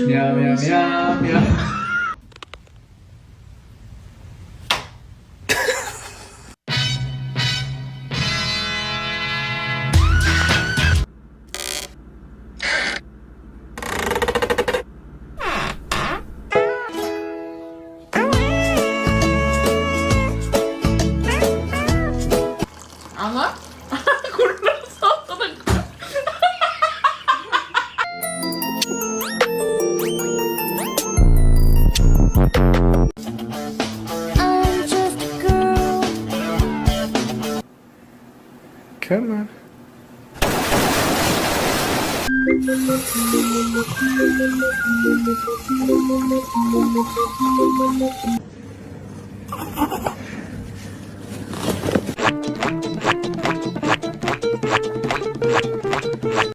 喵喵喵喵。 안 와? 골라서 하는 거야. Come on.